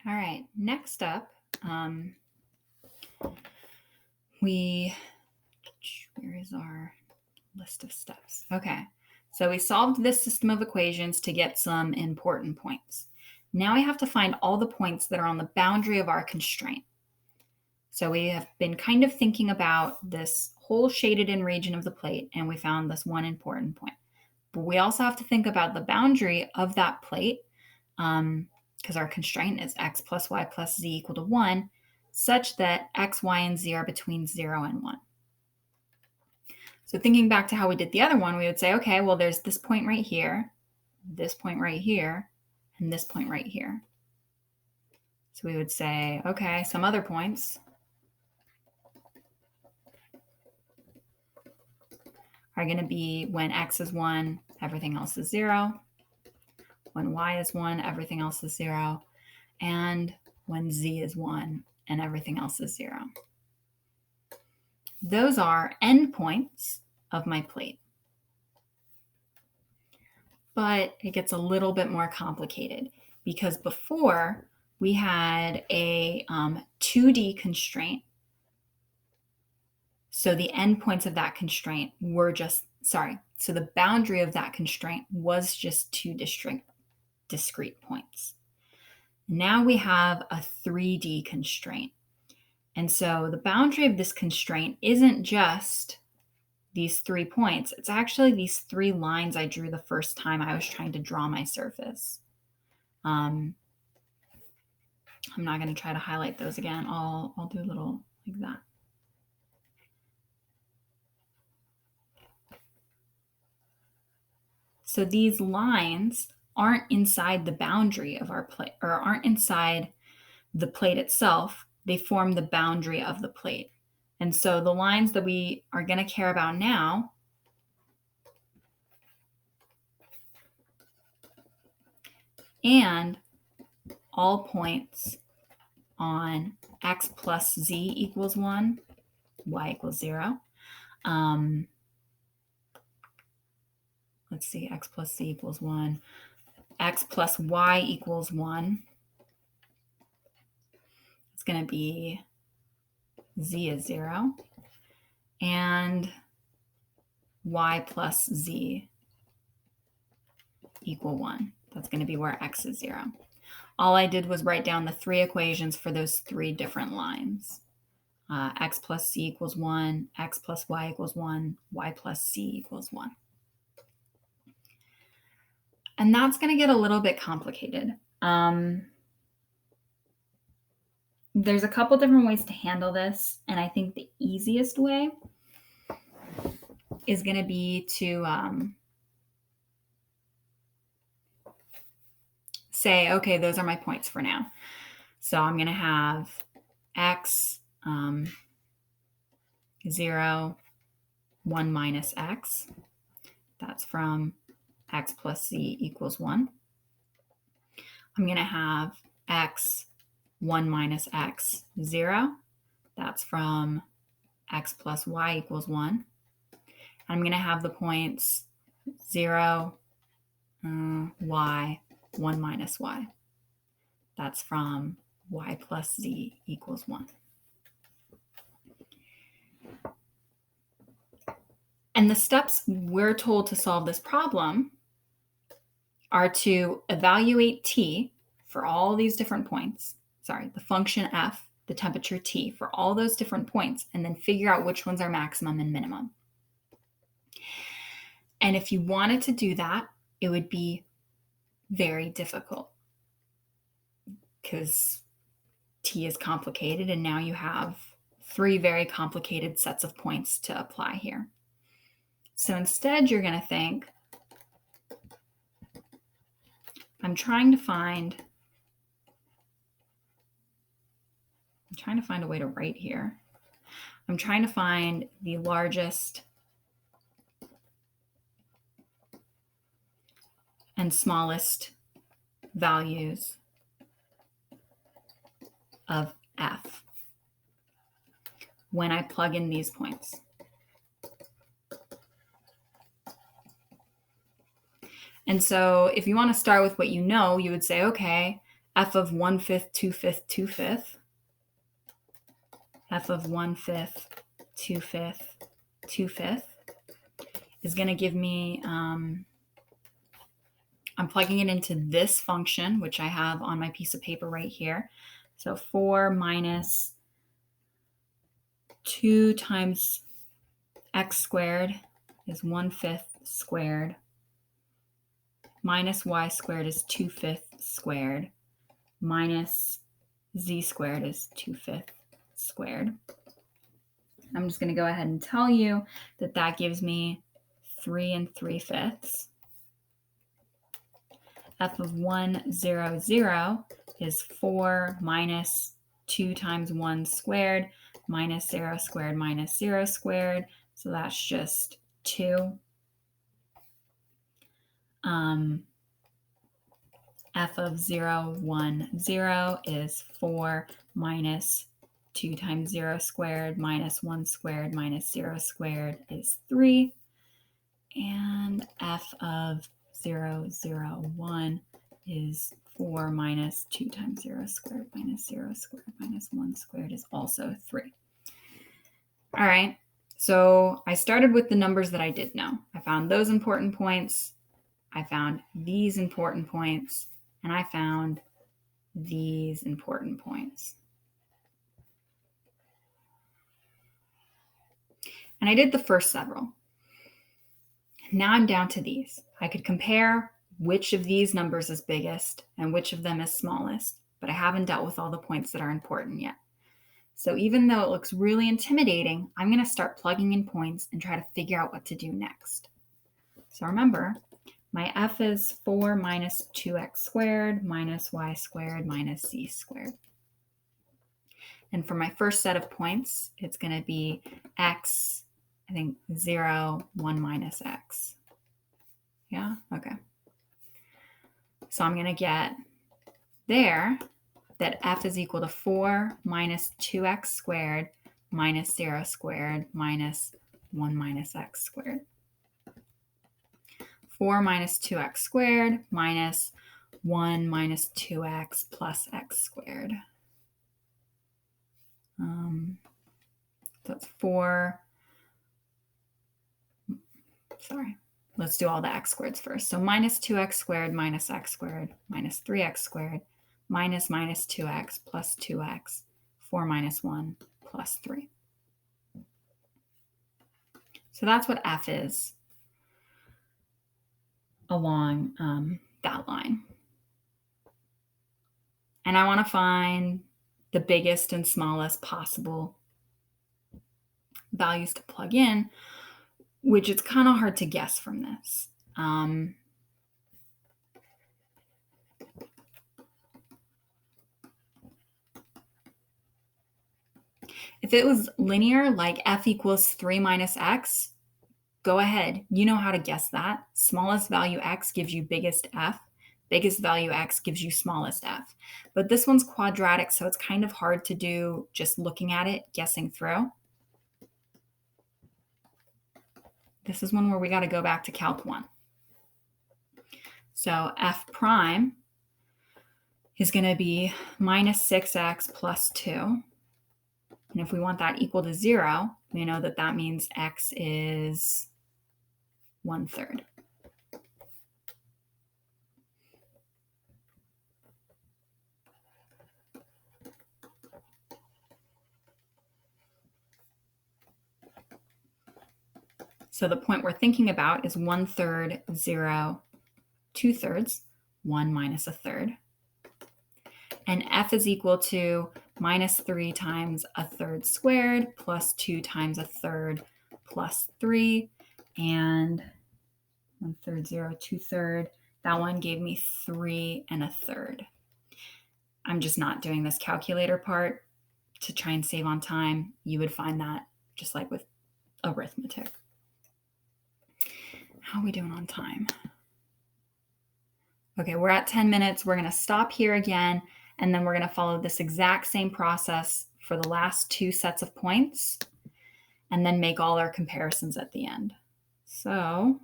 All right, next up, where is our list of steps? Okay, so we solved this system of equations to get some important points. Now we have to find all the points that are on the boundary of our constraint. So we have been kind of thinking about this whole shaded in region of the plate, and we found this one important point. But we also have to think about the boundary of that plate, because our constraint is x plus y plus z equal to 1, such that x, y, and z are between 0 and 1. So thinking back to how we did the other one, we would say, okay, well, there's this point right here, this point right here, and this point right here. So we would say, okay, some other points are going to be when x is 1, everything else is 0. When y is 1, everything else is 0. And when z is 1 and everything else is 0. Those are endpoints of my plate. But it gets a little bit more complicated because before we had a 2D constraint. So the endpoints of that constraint were so the boundary of that constraint was just two discrete points. Now we have a 3D constraint. And so the boundary of this constraint isn't just these 3 points. It's actually these 3 lines I drew the first time I was trying to draw my surface. I'm not going to try to highlight those again. I'll do a little like that. So these lines aren't inside the boundary of our plate, or aren't inside the plate itself. They form the boundary of the plate. And so the lines that we are going to care about now and all points on x plus z equals 1, y equals 0. Let's see, x plus z equals 1. X plus y equals 1. It's going to be z is 0. And y plus z equal 1. That's going to be where x is 0. All I did was write down the 3 equations for those 3 different lines. X plus c equals 1, x plus y equals 1, y plus c equals 1. And that's going to get a little bit complicated. There's a couple different ways to handle this, and I think the easiest way is going to be to say, okay, those are my points for now. So I'm going to have x 0, 1 minus x. That's from x plus z equals 1. I'm going to have x 1 minus x 0. That's from x plus y equals 1. I'm going to have the points 0, y, 1 minus y. That's from y plus z equals 1. And the steps we're told to solve this problem are to evaluate t for all these different points. The function f, the temperature t for all those different points, and then figure out which ones are maximum and minimum. And if you wanted to do that, it would be very difficult because t is complicated, and now you have 3 very complicated sets of points to apply here. So instead, you're going to think, I'm trying to find a way to write here. I'm trying to find the largest and smallest values of f when I plug in these points. And so if you want to start with what you know, you would say, okay, f of 1/5, 2/5, 2/5. F of 1/5, 2/5, 2/5 is going to give me, I'm plugging it into this function, which I have on my piece of paper right here. So 4 minus 2 times x squared is 1/5 squared, minus y squared is 2/5 squared, minus z squared is 2/5 squared. I'm just going to go ahead and tell you that that gives me 3 3/5. F of 1, 0, 0 is 4 minus 2 times 1 squared minus 0 squared minus 0 squared. So that's just 2. F of 0, 1, 0 is 4 minus 2 times 0 squared minus 1 squared minus 0 squared is 3. And f of 0, 0, 1 is 4 minus 2 times 0 squared minus 0 squared minus 1 squared is also 3. All right, so I started with the numbers that I did know. I found those important points. I found these important points. And I found these important points. And I did the first several. Now I'm down to these. I could compare which of these numbers is biggest and which of them is smallest, but I haven't dealt with all the points that are important yet. So even though it looks really intimidating, I'm going to start plugging in points and try to figure out what to do next. So remember, my f is 4 minus 2x squared minus y squared minus z squared. And for my first set of points, it's going to be x, I think 0, 1 minus x. Yeah, okay. So I'm going to get there that f is equal to 4 minus 2x squared minus 0 squared minus 1 minus x squared. 4 minus 2x squared minus 1 minus 2x plus x squared. That's 4. Sorry, let's do all the x squareds first. So minus 2x squared minus x squared minus 3x squared minus 2x plus 2x, 4 minus 1 plus 3. So that's what f is along that line. And I want to find the biggest and smallest possible values to plug in, which it's kind of hard to guess from this. If it was linear, like f equals 3 minus x, go ahead. You know how to guess that. Smallest value x gives you biggest f. Biggest value x gives you smallest f. But this one's quadratic, so it's kind of hard to do just looking at it, guessing through. This is one where we got to go back to Calc 1. So f prime is going to be minus 6x plus 2. And if we want that equal to 0, we know that that means x is 1/3. So the point we're thinking about is 1/3, 0, 2/3, 1 minus 1/3. And f is equal to minus 3 times 1/3 squared plus 2 times 1/3 plus 3. And 1/3, 0, 2/3. That one gave me 3 1/3. I'm just not doing this calculator part to try and save on time. You would find that just like with arithmetic. How are we doing on time? Okay, we're at 10 minutes. We're going to stop here again, and then we're going to follow this exact same process for the last 2 sets of points, and then make all our comparisons at the end. So